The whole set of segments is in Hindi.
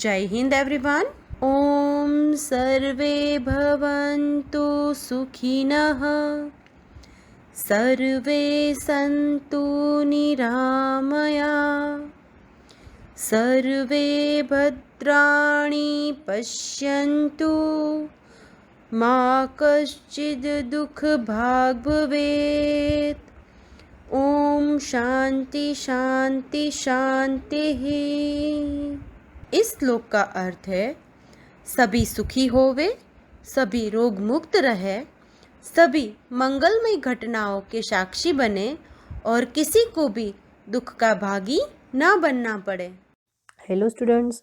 जय हिंद एवरीवन। ओम सर्वे भवन्तु सुखिनः, सर्वे सन्तु निरामया, सर्वे भद्राणि पश्यन्तु, मा कश्चित् दुःखभाग् भवेत्। ओम शांति शांति शांतिः। इस श्लोक का अर्थ है सभी सुखी होवे, सभी रोग मुक्त रहे, सभी मंगलमय घटनाओं के साक्षी बने और किसी को भी दुख का भागी ना बनना पड़े। Hello students,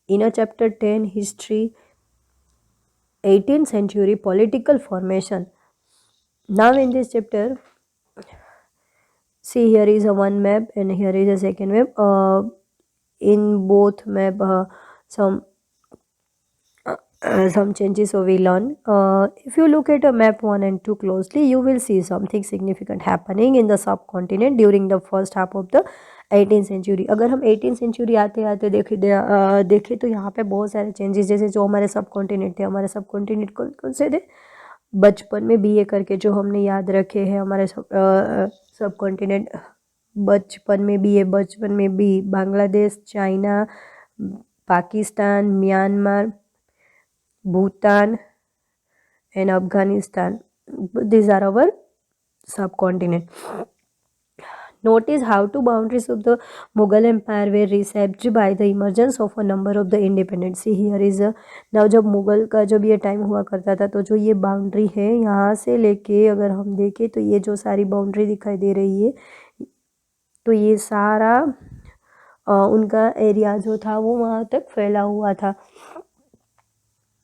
in a chapter 10 history 18th century political formation. Now in this chapter, see here is a one map and here is a second map. In both map some changes so we learn. If you look at a map 1 and 2 closely, you will see something significant happening in the subcontinent during the first half of the 18th century. अगर हम 18th सेंचुरी आते आते देखें तो यहाँ पे बहुत सारे चेंजेस, जैसे जो हमारे सब कॉन्टिनेंट थे, हमारे सब कॉन्टिनेंट कौन कौन से थे बचपन में बीए करके जो हमने याद रखे हैं हमारे सब कॉन्टिनेंट। बचपन में बी Bangladesh, China, Pakistan, Myanmar, Bhutan and Afghanistan. These are our subcontinent. Notice how two boundaries of the Mughal Empire were reshaped by the emergence of a number of the independent. See here is a now जब मुगल का जब ये टाइम हुआ करता था तो जो ये बाउंड्री है यहाँ से लेके अगर हम देखें तो ये जो सारी बाउंड्री दिखाई दे रही है तो ये सारा उनका एरिया जो था वो वहाँ तक फैला हुआ था।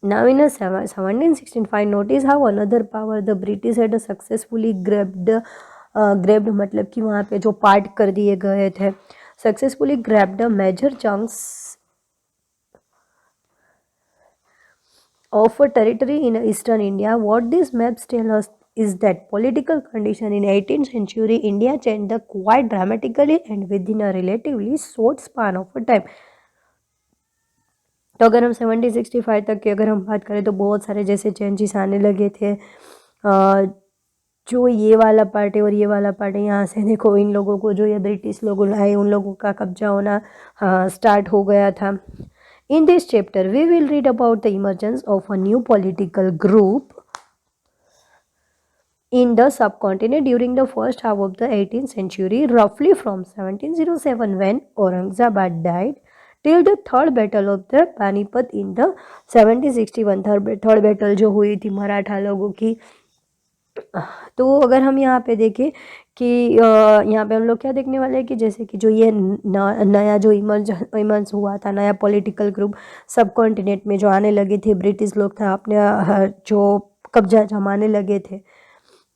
Now in a 1765, notice how another power, the British, had successfully grabbed मतलब कि वहाँ पे जो पार्ट कर दिए गए थे, successfully grabbed major chunks of a territory in eastern India. What these maps tell us is that political condition in 18th century India changed quite dramatically and within a relatively short span of a time. तो अगर हम 1765 तक की अगर हम बात करें तो बहुत सारे जैसे चेंजेस आने लगे थे। जो ये वाला पार्ट है और ये वाला पार्ट है, यहाँ से देखो इन लोगों को जो ये ब्रिटिश लोग लाए उन लोगों का कब्जा होना स्टार्ट हो गया था। In this chapter we will read about the emergence of a new political group in the subcontinent during the first half of the 18th century, roughly from 1707 when Aurangzeb died till the third battle of the Panipat in the 1761। Third battle जो हुई थी मराठा लोगों की। तो अगर हम यहाँ पे देखें कि यहाँ पे हम लोग क्या देखने वाले हैं कि जैसे कि जो ये नया जो इमर्ज हुआ था, नया पॉलिटिकल ग्रुप सब कॉन्टिनेंट में जो आने लगे थे, ब्रिटिश लोग था अपने जो कब्जा जमाने लगे थे।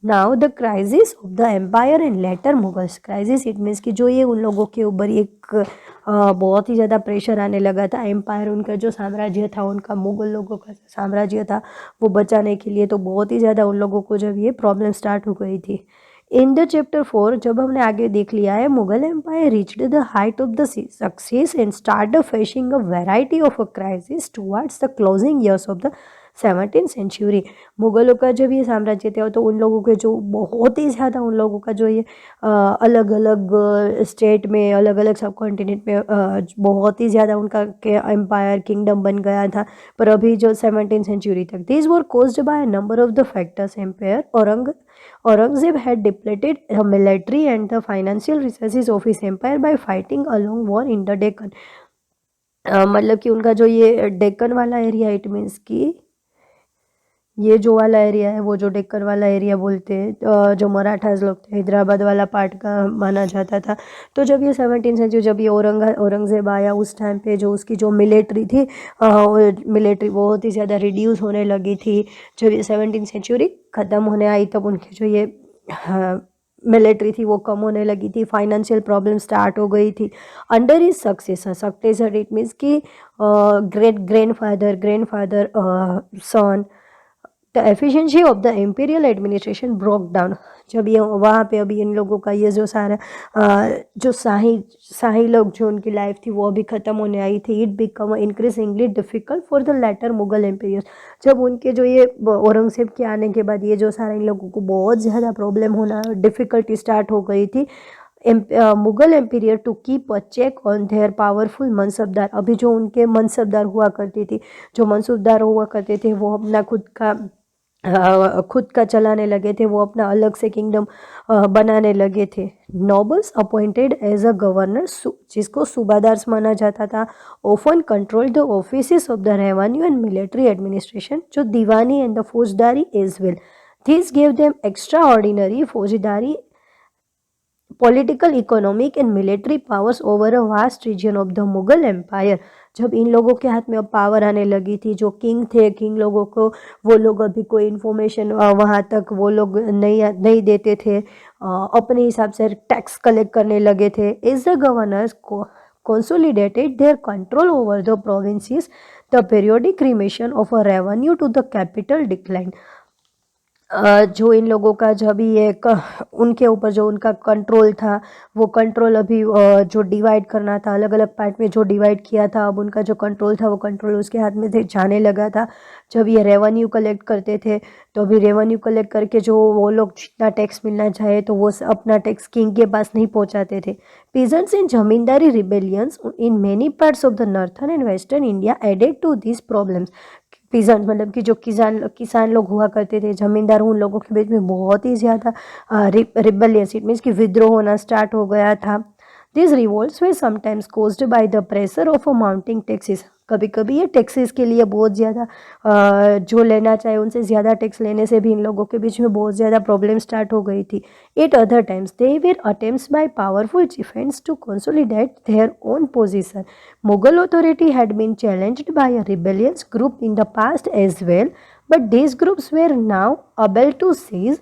Now the crisis of the empire and later Mughals. Crisis it means कि जो ये उन लोगों के ऊपर एक बहुत ही ज़्यादा प्रेशर आने लगा था। एम्पायर उनका जो साम्राज्य था, उनका मुगल लोगों का साम्राज्य था, वो बचाने के लिए तो बहुत ही ज़्यादा उन लोगों को जब ये प्रॉब्लम स्टार्ट हो गई थी। इन द चैप्टर 4 जब हमने आगे देख लिया है, Mughal empire reached the height of the success and start facing a variety of a crisis towards the closing years of the 17th century. मुगलों का जब ये साम्राज्य था तो उन लोगों के जो बहुत ही ज़्यादा उन लोगों का जो ये अलग अलग स्टेट में, अलग अलग सब कॉन्टिनेंट में बहुत ही ज़्यादा उनका एम्पायर किंगडम बन गया था। पर अभी जो 17th सेंचुरी तक these were caused by number of the factors. Empire Aurangzeb had depleted the military and the financial resources of his empire by fighting a long war in the Deccan। मतलब कि उनका जो ये डेक्कन वाला एरिया, इट मीन्स कि ये जो वाला एरिया है वो जो डेक्कन वाला एरिया बोलते हैं, जो मराठास लोग थे, हैदराबाद वाला पार्ट का माना जाता था। तो जब ये 17th सेंचुरी जब ये औरंगजेब आया उस टाइम पे जो उसकी जो मिलिट्री थी, मिलिट्री बहुत ही ज़्यादा रिड्यूस होने लगी थी। जब ये 17th सेंचुरी ख़त्म होने आई तब उनकी जो ये मिलिट्री थी वो कम होने लगी थी, फाइनेंशियल प्रॉब्लम स्टार्ट हो गई थी। Under his successor it means कि great grandfather son the efficiency of the imperial administration broke down. जब ये वहाँ पे अभी इन लोगों का ये जो सारा जो शाही लोग जो उनकी लाइफ थी वो अभी ख़त्म होने आई थी, it become increasingly difficult for the later Mughal emperors. जब उनके जो ये औरंगज़ेब के आने के बाद ये जो सारा इन लोगों को बहुत ज़्यादा प्रॉब्लम होना, डिफ़िकल्टी स्टार्ट हो गई थी Mughal emperor to keep a check on their powerful mansabdar. अभी जो उनके मनसबदार हुआ करती थी, जो मनसबदार हुआ करते थे वो अपना खुद का चलाने लगे थे, वो अपना अलग से किंगडम बनाने लगे थे। Nobles appointed as a governor, जिसको सूबादार माना जाता था, often control the office of the revenue and military administration, जो diwani and the faujdari as well. This gave them extraordinary faujdari political, economic and military powers over a vast region of the Mughal empire. जब इन लोगों के हाथ में अब पावर आने लगी थी, जो किंग थे, किंग लोगों को वो लोग अभी कोई इन्फॉर्मेशन वहाँ तक वो लोग नहीं देते थे, अपने हिसाब से टैक्स कलेक्ट करने लगे थे। As the governors consolidated their control over the provinces, the periodic remission of a revenue to the capital declined। जो इन लोगों का जब ये उनके ऊपर जो उनका कंट्रोल था, वो कंट्रोल अभी जो डिवाइड करना था, अलग अलग पार्ट में जो डिवाइड किया था, अब उनका जो कंट्रोल था वो कंट्रोल उसके हाथ में जाने लगा था। जब ये रेवेन्यू कलेक्ट करते थे तो अभी रेवेन्यू कलेक्ट करके जो वो लोग जितना टैक्स मिलना चाहे तो वो अपना टैक्स किंग के पास नहीं पहुंचाते थे। Peasants in zamindari rebellions in many parts of the northern and western India added to this problems. Peasant मतलब कि जो किसान लोग हुआ करते थे, जमींदार, उन लोगों के बीच में बहुत ही ज़्यादा रिबेलियस, इट मीन्स कि विद्रोह होना स्टार्ट हो गया था। This revolts way sometimes caused by the pressure of a mounting taxes. कभी कभी ये टैक्सेस के लिए बहुत ज़्यादा जो लेना चाहे उनसे ज़्यादा टैक्स लेने से भी इन लोगों के बीच में बहुत ज़्यादा प्रॉब्लम स्टार्ट हो गई थी। At other times they were attempts by powerful chieftains to consolidate their own position. Mughal authority had been challenged by a rebellious group in the past as well, but these groups were now able to seize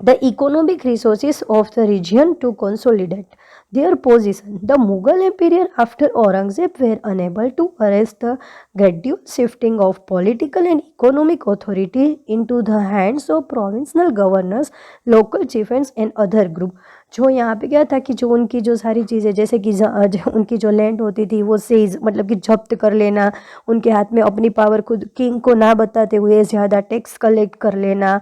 the economic resources of the region to consolidate their position. The Mughal Empire after Aurangzeb were unable to arrest the gradual shifting of political and economic authority into the hands of provincial governors, local chieftains and other group। जो यहाँ पे क्या था कि जो उनकी जो सारी चीज़ें, जैसे कि उनकी जो लैंड होती थी वो सेज मतलब कि जब्त कर लेना, उनके हाथ में अपनी पावर खुद किंग को ना बताते हुए ज़्यादा टैक्स कलेक्ट कर लेना,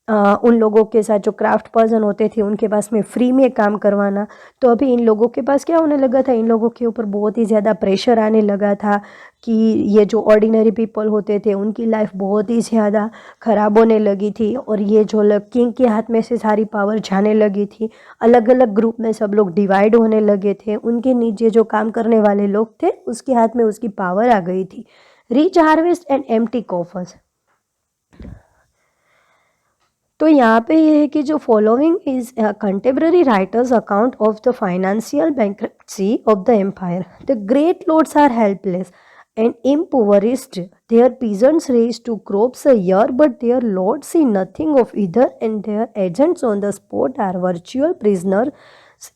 उन लोगों के साथ जो क्राफ्ट पर्सन होते थे उनके पास में फ्री में काम करवाना। तो अभी इन लोगों के पास क्या होने लगा था, इन लोगों के ऊपर बहुत ही ज़्यादा प्रेशर आने लगा था कि ये जो ऑर्डिनरी पीपल होते थे उनकी लाइफ बहुत ही ज़्यादा ख़राब होने लगी थी, और ये जो किंग के हाथ में से सारी पावर जाने लगी थी। अलग अलग ग्रुप में सब लोग डिवाइड होने लगे थे, उनके नीचे जो काम करने वाले लोग थे उसके हाथ में उसकी पावर आ गई थी। Rich harvest and empty coffers. तो यहाँ पे ये है कि जो following is contemporary writers account of the financial bankruptcy of the empire. The great lords are helpless and impoverished. Their peasants raise 2 crops a year, but their lords see nothing of either, and their agents on the spot are virtual prisoners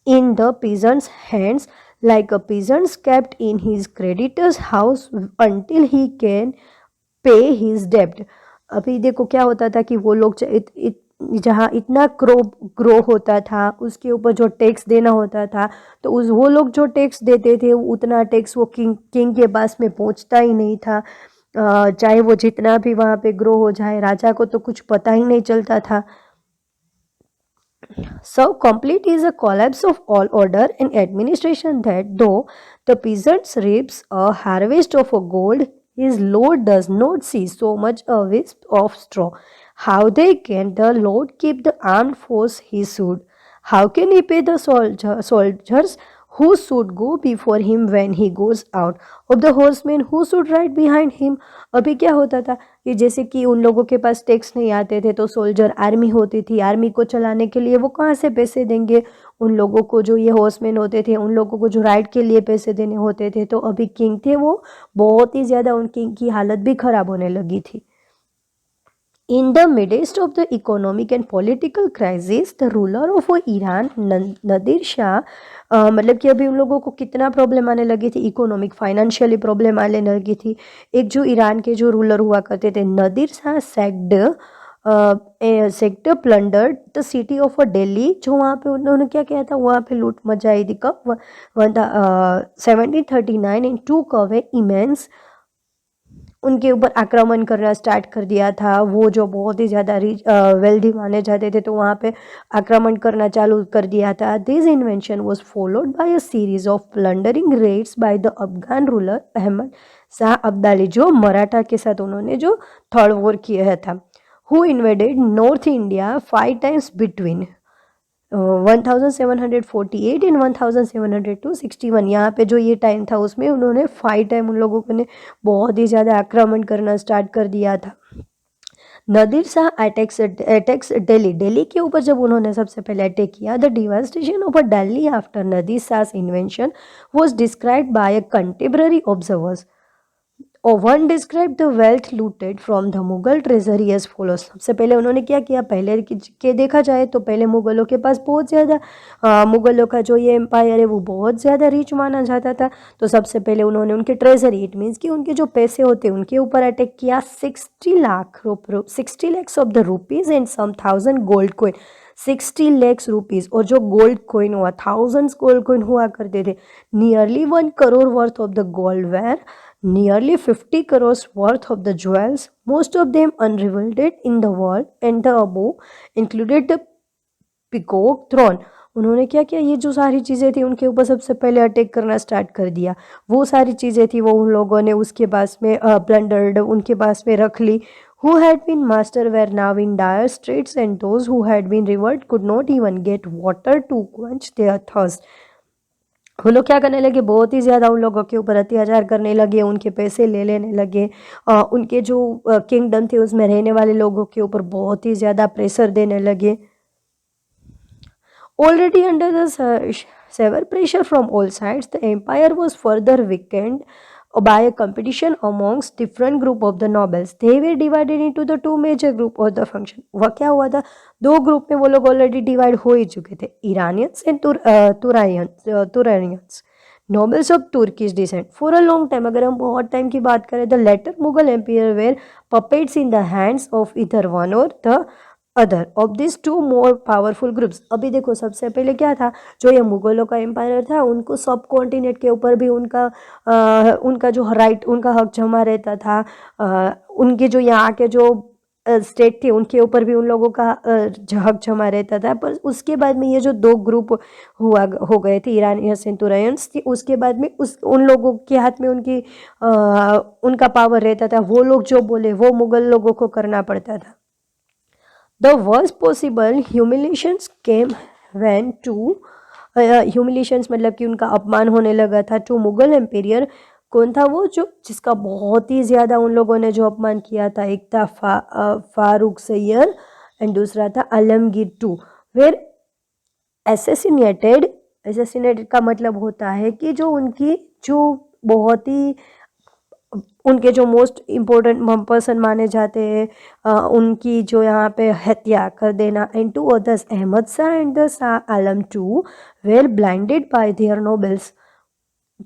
in the peasant's hands, like a peasant kept in his creditor's house until he can pay his debt। अभी देखो क्या होता था कि वो लोग जहाँ इतना ग्रो होता था उसके ऊपर जो टैक्स देना होता था, तो वो लोग जो टैक्स देते थे उतना टैक्स वो किंग के पास में पहुँचता ही नहीं था। चाहे वो जितना भी वहाँ पे ग्रो हो जाए, राजा को तो कुछ पता ही नहीं चलता था। So complete is a collapse of all order and administration that though the peasant reaps a harvest of gold, his lord does not see so much a wisp of straw. How they can the lord keep the armed force he should? How can he pay the soldiers who should go before him when he goes out, of the horsemen who should ride behind him? अभी क्या होता था कि जैसे कि उन लोगों के पास टैक्स नहीं आते थे, तो सोल्जर आर्मी होती थी, आर्मी को चलाने के लिए वो कहाँ से पैसे देंगे? उन लोगों को जो ये हॉर्समैन होते थे उन लोगों को जो राइड के लिए पैसे देने होते थे। तो अभी किंग थे वो बहुत ही ज़्यादा, उन किंग की हालत भी ख़राब होने लगी थी। In the midst of the economic and political crisis, the ruler of Iran, नदीर शाह, मतलब कि अभी उन लोगों को कितना प्रॉब्लम आने लगी थी, इकोनॉमिक फाइनेंशियली प्रॉब्लम आने लगी थी। एक जो ईरान के जो रूलर हुआ करते थे Nadir Shah sacked plundered the city of Delhi, जो वहाँ पे उन्होंने क्या किया था, वहाँ पे लूट मचाई थी। कब? 1739 इन टू कवे इमेंस, उनके ऊपर आक्रमण करना स्टार्ट कर दिया था। वो जो बहुत ही ज़्यादा रिच वेल्दी माने जाते थे, तो वहाँ पे आक्रमण करना चालू कर दिया था। This invention was followed by a series of plundering raids by the Afghan ruler Ahmad Shah Abdali, जो मराठा के साथ उन्होंने जो थर्ड वॉर किया था। Who invaded north India 5 times between 1748 इन 1702-61। यहाँ पे जो ये टाइम था उसमें उन्होंने 5 टाइम उन लोगों ने बहुत ही ज़्यादा आक्रमण करना स्टार्ट कर दिया था। नदीर शाह अटैक्स दिल्ली के ऊपर जब उन्होंने सबसे पहले अटैक किया, the devastation of Delhi after Nadir Shah invention was described by contemporary observers. One describe the wealth looted from the Mughal treasury as follows. सबसे पहले उन्होंने क्या किया, पहले के देखा जाए तो पहले मुगलों के पास बहुत ज़्यादा मुगलों का जो ये एम्पायर है वो बहुत ज़्यादा रिच माना जाता था। तो सबसे पहले उन्होंने उनके ट्रेजरी, इट मीन्स कि उनके जो पैसे होते हैं उनके ऊपर अटैक किया। 60 lakhs of the rupees and some 1000 gold coin. 60 lakhs rupees और जो गोल्ड कोइन हुआ, 1000 गोल्ड कोइन हुआ करते थे। Nearly 1 crore worth of the gold ware, nearly 50 crores worth of the jewels, most of them unrevealed in the wall, and the above included the peacock throne। उन्होंने क्या किया, ये जो सारी चीज़ें थी उनके ऊपर सबसे पहले अटैक करना स्टार्ट कर दिया। वो सारी चीज़ें थी वो उन लोगों ने उसके पास में प्लंडर्ड, उनके पास में रख ली। Who had been master were now in dire straits, and those who had been revered could not even get water to quench their thirst। वो लोग क्या करने लगे, बहुत ही ज़्यादा उन लोगों के ऊपर अत्याचार करने लगे, उनके पैसे ले लेने लगे। उनके जो किंगडम थे उसमें रहने वाले लोगों के ऊपर बहुत ही ज़्यादा प्रेशर देने लगे। Already under the severe pressure from all sides, the empire was further weakened by a competition amongst different group of the nobles. They were divided into the two major group of the function। वह क्या हुआ था, दो ग्रुप में वो लोग ऑलरेडी डिवाइड हो ही चुके थे, Iranians and Turanians, nobles of Turkish descent. For a long time, अगर हम बहुत टाइम की बात करें, the later Mughal empire were puppets in the hands of either one और the other of this two more powerful groups. अभी देखो सबसे पहले क्या था, जो ये मुगलों का एम्पायर था उनको सब कॉन्टिनेंट के ऊपर भी उनका जो राइट, उनका हक जमा रहता था। उनके जो यहाँ के जो स्टेट थे उनके ऊपर भी उन लोगों का हक जमा रहता था। पर उसके बाद में ये जो दो ग्रुप हो गए थे, ईरानियंस एंड तुरानियंस, उसके बाद में उन लोगों के हाथ में उनका पावर रहता था। वो लोग जो बोले वो मुगल लोगों को करना पड़ता था। The worst possible humiliations came when humiliations मतलब कि उनका अपमान होने लगा था टू मुगल एम्पायर। कौन था वो, जो जिसका बहुत ही ज़्यादा उन लोगों ने जो अपमान किया था, एक था फारूक सैयर एंड दूसरा था आलमगीर टू। वेर एसेसिनेटेड का मतलब होता है कि जो उनकी जो बहुत ही उनके जो मोस्ट इम्पोर्टेंट पर्सन माने जाते हैं, उनकी जो यहाँ पे हत्या कर देना। And two others, Ahmad Shah and the Shah Alam two were blinded by their nobles.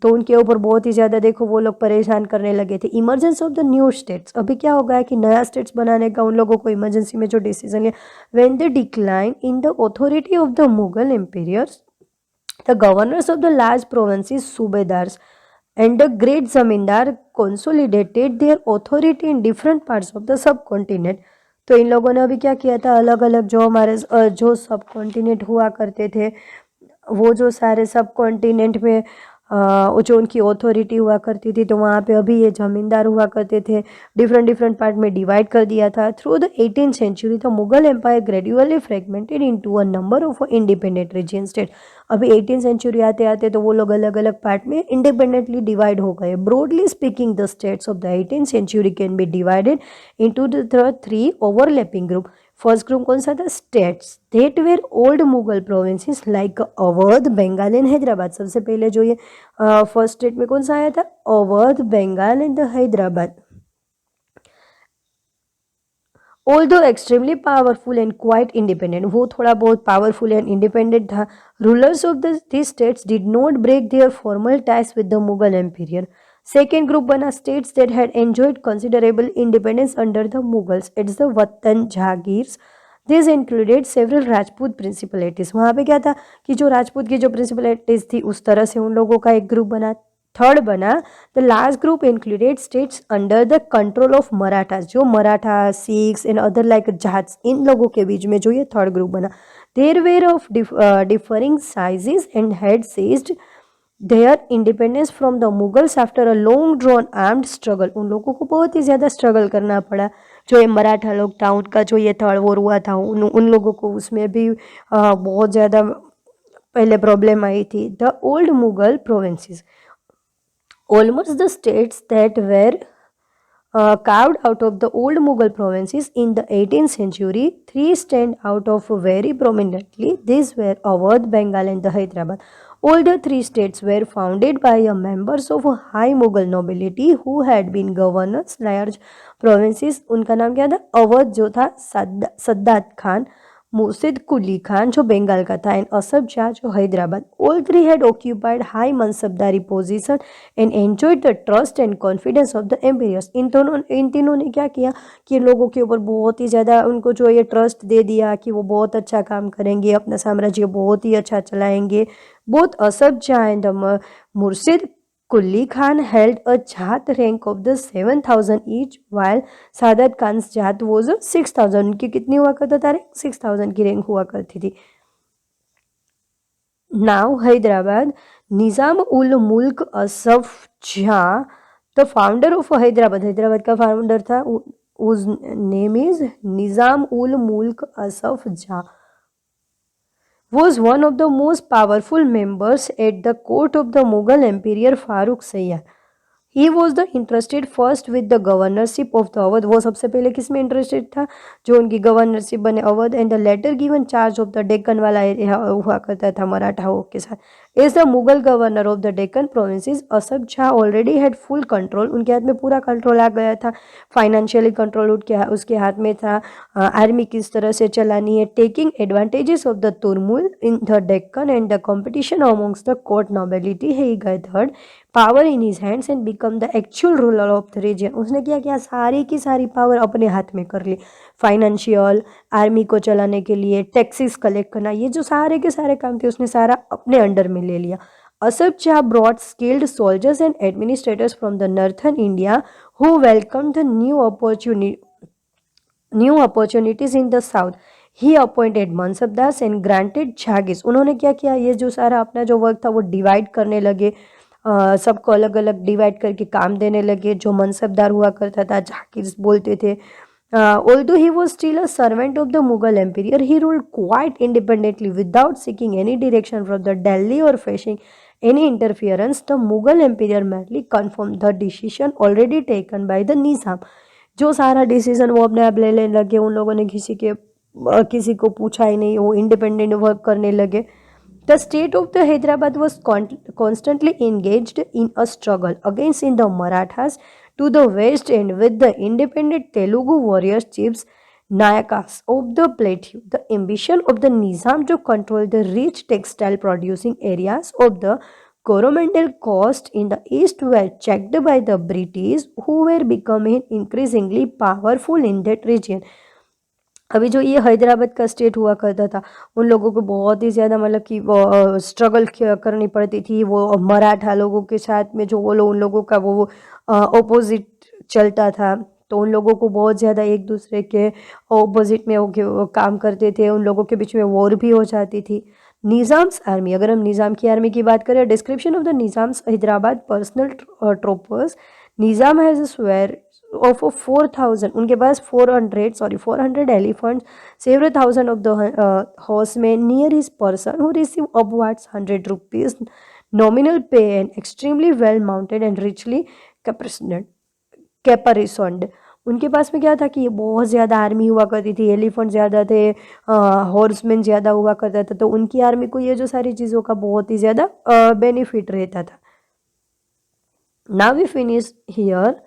तो उनके ऊपर बहुत ही ज़्यादा देखो वो लोग परेशान करने लगे थे। Emergency of the new states, अभी क्या हो गया कि नया स्टेट्स बनाने का उन लोगों को इमरजेंसी में जो डिसीजन लिया। When the decline in the authority of the Mughal empires, the governors of the large provinces, subahdars and the great zamindar consolidated their authority in different parts of the subcontinent। तो इन लोगों ने अभी क्या किया था, अलग अलग जो हमारे जो सब कॉन्टिनेंट हुआ करते थे, वो जो सारे सब कॉन्टिनेंट में जो उनकी अथॉरिटी हुआ करती थी, तो वहाँ पे अभी ये जमींदार हुआ करते थे, डिफरेंट पार्ट में डिवाइड कर दिया था। Through the 18th century the Mughal empire gradually fragmented into a number of independent region state. अभी 18th century आते आते तो वो लोग अलग अलग पार्ट में इंडिपेंडेंटली डिवाइड हो गए। Broadly speaking the states of the 18th century can be divided into the 3 overlapping group. First group कौन सा था, states that were old Mughal provinces like Awadh, Bengal and Hyderabad. सबसे पहले जो ये फर्स्ट स्टेट में कौन सा आया था, Awadh, Bengal and Hyderabad. Although extremely powerful and quite independent, वो थोड़ा बहुत पावरफुल एंड इंडिपेंडेंट था. Rulers of this states did not break their formal ties with the Mughal emperor. Second group बना states that had enjoyed considerable independence under the Mughals. It's the watan jagirs. This included several Rajput principalities. वहाँ पे क्या था कि जो राजपूत की जो प्रिंसिपलिटीज थी उस तरह से उन लोगों का एक ग्रुप बना. थर्ड बना the last group included states under the control of Marathas. जो Maratha, Sikhs and other like Jats, इन लोगों के बीच में जो ये थर्ड ग्रुप बना. There were of differing sizes and had seized their independence from the Mughals after a long drawn armed struggle. उन लोगों को बहुत ही ज़्यादा स्ट्रगल करना पड़ा. जो ये मराठा लोग था उनका जो ये थर्ड वॉर हुआ था उन लोगों को उसमें भी बहुत ज़्यादा पहले प्रॉब्लम आई थी. The old Mughal provinces, almost the states that were carved out of the old Mughal provinces in the 18th century, three stand out of very prominently. These were Awadh, Bengal and the Hyderabad. All the three states were founded by members of high Mughal nobility who had been governors. Large provinces, उनका नाम क्या था? अवध जो था सद्दात खान, मुर्शिद कुली खान जो बंगाल का था, एंड असफ शाह जो Hyderabad. All three had occupied high mansabdari position and enjoyed the trust and confidence of the emperors. इन तीनों ने क्या किया कि लोगों के ऊपर बहुत ही ज़्यादा उनको जो ये ट्रस्ट दे दिया कि वो बहुत अच्छा काम करेंगे, अपना साम्राज्य बहुत ही अच्छा चलाएंगे. बोथ असफ शाह एंड मुर्शिद Quli Khan held a jat rank of the 7,000 each, while सादत खान जात was 6,000. उनकी कितनी हुआ करता था रैंक? 6,000 की रैंक हुआ करती थी. नाउ हैदराबाद, निज़ाम उल मुल्क Asaf Shah, the founder of Hyderabad. Hyderabad का फाउंडर था, उस नेम इज निज़ाम उल मुल्क Asaf Shah, was one of the most powerful members at the court of the Mughal Emperor Farooq Sayyar. He was the interested first with the governorship of the Awadh. वो सबसे पहले किस में इंटरेस्टेड था? जो उनकी गवर्नरशिप बने Awadh, and the latter given charge of the Deccan वाला एरिया हुआ करता था मराठाओं के साथ. Is the Mughal governor of the Deccan provinces. Asaf Shah already had full control. उनके हाथ में पूरा कंट्रोल आ गया था. फाइनेंशियली कंट्रोल उसके हाथ में था. आर्मी किस तरह से चलानी है, taking advantages of the turmoil in the Deccan and the competition amongst the court nobility. He gathered power in his hands and become the actual ruler of the region. उसने क्या किया? सारी की सारी पावर अपने हाथ में कर ली. फाइनेंशियल, आर्मी को चलाने के लिए, टैक्सेस कलेक्ट करना, ये जो सारे के सारे काम थे उसने सारा अपने अंडर में ले लिया. Asaf Shah brought skilled soldiers and administrators from the northern India who welcomed the new opportunities in the south. He appointed mansabdars and granted jagis. उन्होंने क्या किया? ये जो सारा अपना जो वर्क था वो डिवाइड करने लगे. सबको अलग अलग डिवाइड करके काम देने लगे. जो मनसबदार हुआ करता था जाकिर बोलते थे. Although he was still a servant of the Mughal Emperor, he ruled quite independently without seeking any direction from the Delhi or facing any interference. The Mughal Emperor merely confirmed the decision already taken by the Nizam. जो सारा डिसीजन वो अपने आप ले लेने लगे. उन लोगों ने किसी को पूछा ही नहीं. वो इंडिपेंडेंट वर्क करने लगे. The state of the Hyderabad was constantly engaged in a struggle against the Marathas to the west and with the independent Telugu warrior chiefs Nayakas of the plateau. The ambition of the Nizam to control the rich textile producing areas of the Coromandel coast in the east were checked by the British, who were becoming increasingly powerful in that region. अभी जो ये हैदराबाद का स्टेट हुआ करता था उन लोगों को बहुत ही ज़्यादा मतलब कि वो स्ट्रगल करनी पड़ती थी. वो मराठा लोगों के साथ में जो वो लोग उन लोगों का वो ऑपोजिट चलता था, तो उन लोगों को बहुत ज़्यादा एक दूसरे के ऑपोजिट में वो काम करते थे. उन लोगों के बीच में वॉर भी हो जाती थी. निज़ाम्स आर्मी, अगर हम निज़ाम की आर्मी की बात करें, description of the Nizam's Hyderabad personal troopers. Nizam has swear of 4,000. उनके पास 400 elephants, several thousand of the horsemen near his person who receive upwards 100 rupees nominal pay and extremely well mounted and richly caparisoned. उनके पास में क्या था कि बहुत ज़्यादा आर्मी हुआ करती थी. एलिफेंट ज़्यादा थे, हॉर्समैन ज़्यादा हुआ करता था. तो उनकी आर्मी को ये जो सारी चीज़ों का बहुत ही ज़्यादा बेनिफिट रहता था. Now we finish here.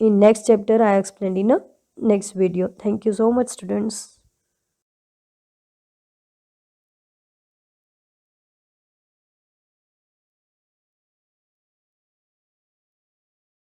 In next chapter, I explained in a next video. Thank you so much, students.